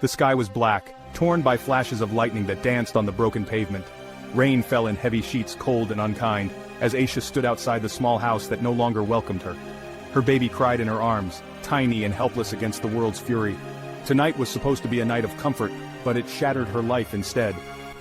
The sky was black, torn by flashes of lightning that danced on the broken pavement. Rain fell in heavy sheets, cold and unkind, as Aisha stood outside the small house that no longer welcomed her. Her baby cried in her arms, tiny and helpless against the world's fury. Tonight was supposed to be a night of comfort, but it shattered her life instead.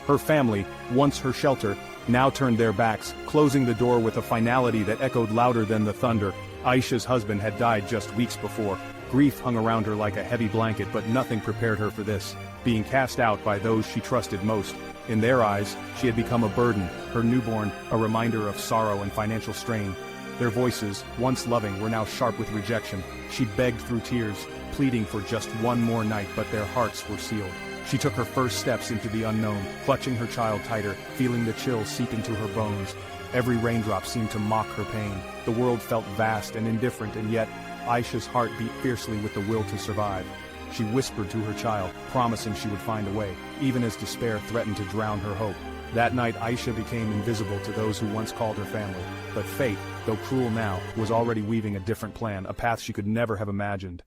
Her family, once her shelter, now turned their backs, closing the door with a finality that echoed louder than the thunder. Aisha's husband had died just weeks before. Grief hung around her like a heavy blanket, but nothing prepared her for this, being cast out by those she trusted most. In their eyes, she had become a burden, her newborn, a reminder of sorrow and financial strain. Their voices, once loving, were now sharp with rejection. She begged through tears, pleading for just one more night, but their hearts were sealed. She took her first steps into the unknown, clutching her child tighter, feeling the chill seep into her bones. Every raindrop seemed to mock her pain. The world felt vast and indifferent, and yet, Aisha's heart beat fiercely with the will to survive. She whispered to her child, promising she would find a way, even as despair threatened to drown her hope. That night Aisha became invisible to those who once called her family. But fate, though cruel now, was already weaving a different plan, a path she could never have imagined.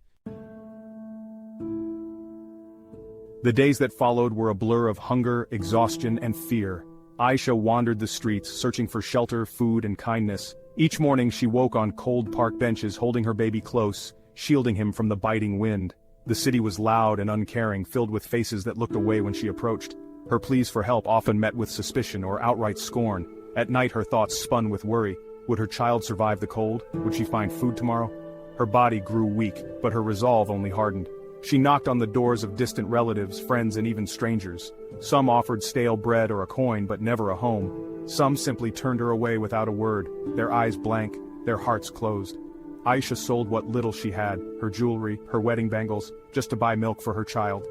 The days that followed were a blur of hunger, exhaustion, and fear. Aisha wandered the streets, searching for shelter, food, and kindness. Each morning she woke on cold park benches, holding her baby close, shielding him from the biting wind. The city was loud and uncaring, filled with faces that looked away when she approached. Her pleas for help often met with suspicion or outright scorn. At night her thoughts spun with worry. Would her child survive the cold? Would she find food tomorrow? Her body grew weak, but her resolve only hardened. She knocked on the doors of distant relatives, friends, and even strangers. Some offered stale bread or a coin, but never a home. Some simply turned her away without a word, their eyes blank, their hearts closed. Aisha sold what little she had, her jewelry, her wedding bangles, just to buy milk for her child.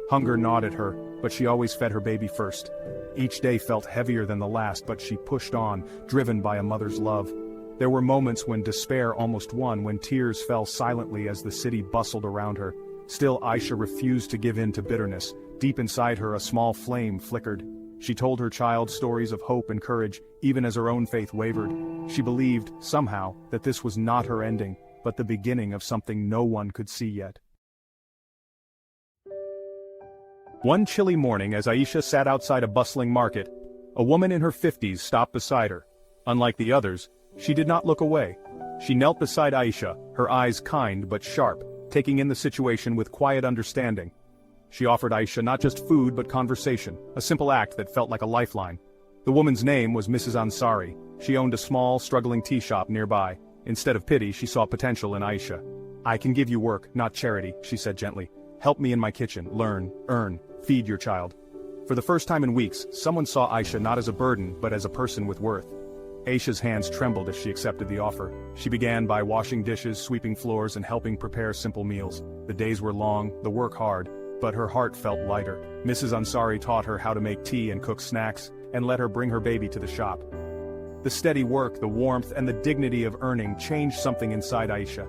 Hunger gnawed at her, but she always fed her baby first. Each day felt heavier than the last, but she pushed on, driven by a mother's love. There were moments when despair almost won, when tears fell silently as the city bustled around her. Still, Aisha refused to give in to bitterness. Deep inside her, a small flame flickered. She told her child stories of hope and courage, even as her own faith wavered. She believed, somehow, that this was not her ending, but the beginning of something no one could see yet. One chilly morning, as Aisha sat outside a bustling market, a woman in her 50s stopped beside her. Unlike the others, she did not look away. She knelt beside Aisha, her eyes kind but sharp, taking in the situation with quiet understanding. She offered Aisha not just food but conversation, a simple act that felt like a lifeline. The woman's name was Mrs. Ansari. She owned a small, struggling tea shop nearby. Instead of pity, she saw potential in Aisha. "I can give you work, not charity," she said gently. "Help me in my kitchen, learn, earn, feed your child." For the first time in weeks, someone saw Aisha not as a burden but as a person with worth. Aisha's hands trembled as she accepted the offer. She began by washing dishes, sweeping floors, and helping prepare simple meals. The days were long, the work hard, but her heart felt lighter. Mrs. Ansari taught her how to make tea and cook snacks, and let her bring her baby to the shop. The steady work, the warmth, and the dignity of earning changed something inside Aisha.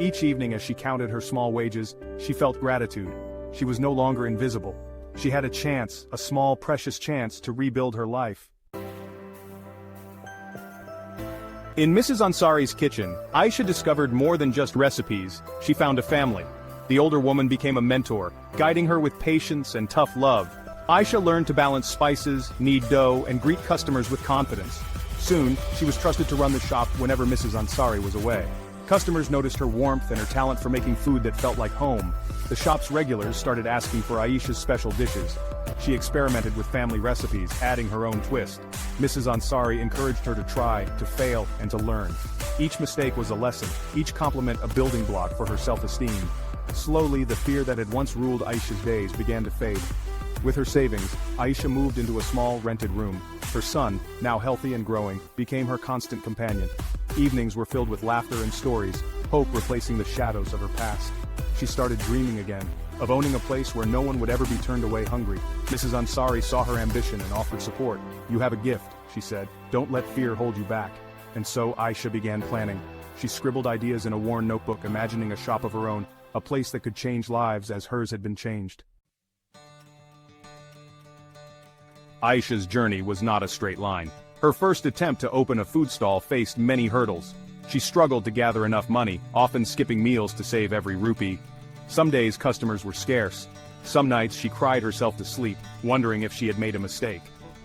Each evening as she counted her small wages, she felt gratitude. She was no longer invisible. She had a chance, a small, precious chance, to rebuild her life. In Mrs. Ansari's kitchen, Aisha discovered more than just recipes. She found a family. The older woman became a mentor, guiding her with patience and tough love. Aisha learned to balance spices, knead dough, and greet customers with confidence. Soon, she was trusted to run the shop whenever Mrs. Ansari was away. Customers noticed her warmth and her talent for making food that felt like home. The shop's regulars started asking for Aisha's special dishes. She experimented with family recipes, adding her own twist. Mrs. Ansari encouraged her to try, to fail, and to learn. Each mistake was a lesson, each compliment a building block for her self-esteem. Slowly, the fear that had once ruled Aisha's days began to fade. With her savings, Aisha moved into a small rented room. Her son, now healthy and growing, became her constant companion. Evenings were filled with laughter and stories, hope replacing the shadows of her past. She started dreaming again, of owning a place where no one would ever be turned away hungry. Mrs. Ansari saw her ambition and offered support. "You have a gift," she said. "Don't let fear hold you back." And so Aisha began planning. She scribbled ideas in a worn notebook, imagining a shop of her own, a place that could change lives as hers had been changed. Aisha's journey was not a straight line. Her first attempt to open a food stall faced many hurdles. She struggled to gather enough money, often skipping meals to save every rupee. Some days customers were scarce. Some nights she cried herself to sleep, wondering if she had made a mistake.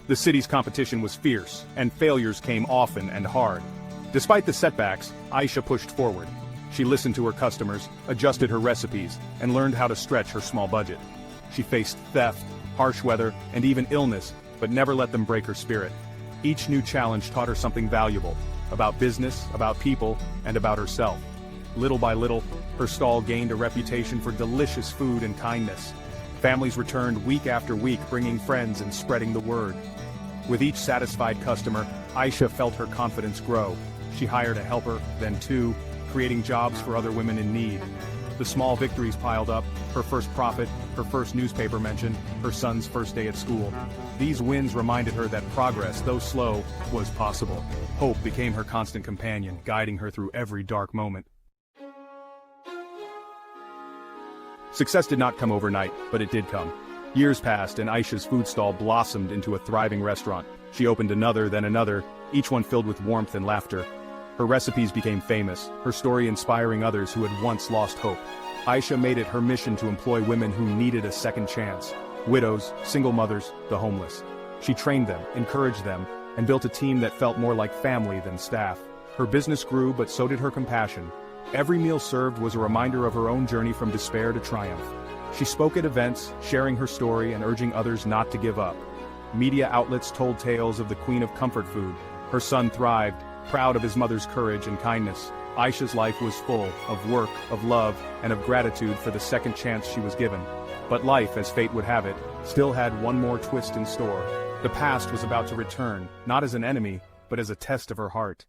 The city's competition was fierce, and failures came often and hard. Despite the setbacks, Aisha pushed forward. She listened to her customers, adjusted her recipes, and learned how to stretch her small budget. She faced theft, harsh weather, and even illness, but never let them break her spirit. Each new challenge taught her something valuable, about business, about people, and about herself. Little by little, her stall gained a reputation for delicious food and kindness. Families returned week after week, bringing friends and spreading the word. With each satisfied customer, Aisha felt her confidence grow. She hired a helper, then two, creating jobs for other women in need. The small victories piled up: her first profit, her first newspaper mention, her son's first day at school. These wins reminded her that progress, though slow, was possible. Hope became her constant companion, guiding her through every dark moment. Success did not come overnight, but it did come. Years passed and Aisha's food stall blossomed into a thriving restaurant. She opened another, then another, each one filled with warmth and laughter. Her recipes became famous, her story inspiring others who had once lost hope. Aisha made it her mission to employ women who needed a second chance: widows, single mothers, the homeless. She trained them, encouraged them, and built a team that felt more like family than staff. Her business grew, but so did her compassion. Every meal served was a reminder of her own journey from despair to triumph. She spoke at events, sharing her story and urging others not to give up. Media outlets told tales of the queen of comfort food. Her son thrived, proud of his mother's courage and kindness. Aisha's life was full of work, of love, and of gratitude for the second chance she was given. But life, as fate would have it, still had one more twist in store. The past was about to return, not as an enemy, but as a test of her heart.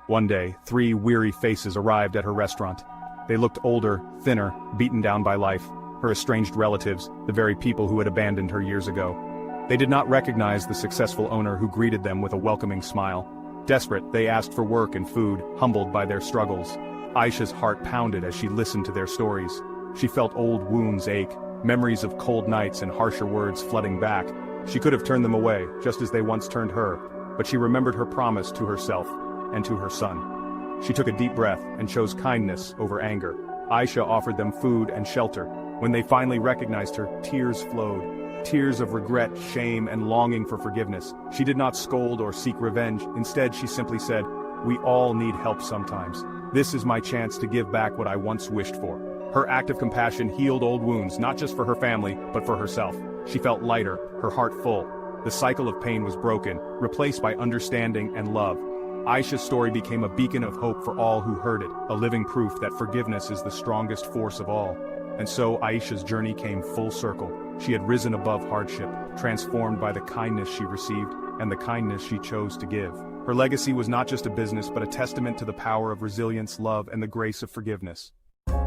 One day, 3 weary faces arrived at her restaurant. They looked older, thinner, beaten down by life, her estranged relatives, the very people who had abandoned her years ago. They did not recognize the successful owner who greeted them with a welcoming smile. Desperate, they asked for work and food, humbled by their struggles. Aisha's heart pounded as she listened to their stories. She felt old wounds ache, memories of cold nights and harsher words flooding back. She could have turned them away, just as they once turned her, but she remembered her promise to herself and to her son. She took a deep breath and chose kindness over anger. Aisha offered them food and shelter. When they finally recognized her, tears flowed. Tears of regret, shame, and longing for forgiveness. She did not scold or seek revenge. Instead, she simply said, "We all need help sometimes. This is my chance to give back what I once wished for." Her act of compassion healed old wounds, not just for her family, but for herself. She felt lighter, her heart full. The cycle of pain was broken, replaced by understanding and love. Aisha's story became a beacon of hope for all who heard it, a living proof that forgiveness is the strongest force of all. And so Aisha's journey came full circle. She had risen above hardship, transformed by the kindness she received and the kindness she chose to give. Her legacy was not just a business, but a testament to the power of resilience, love, and the grace of forgiveness.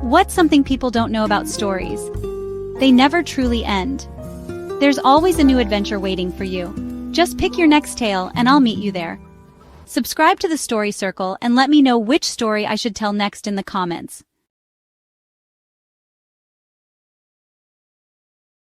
What's something people don't know about stories? They never truly end. There's always a new adventure waiting for you. Just pick your next tale and I'll meet you there. Subscribe to the Story Circle and let me know which story I should tell next in the comments.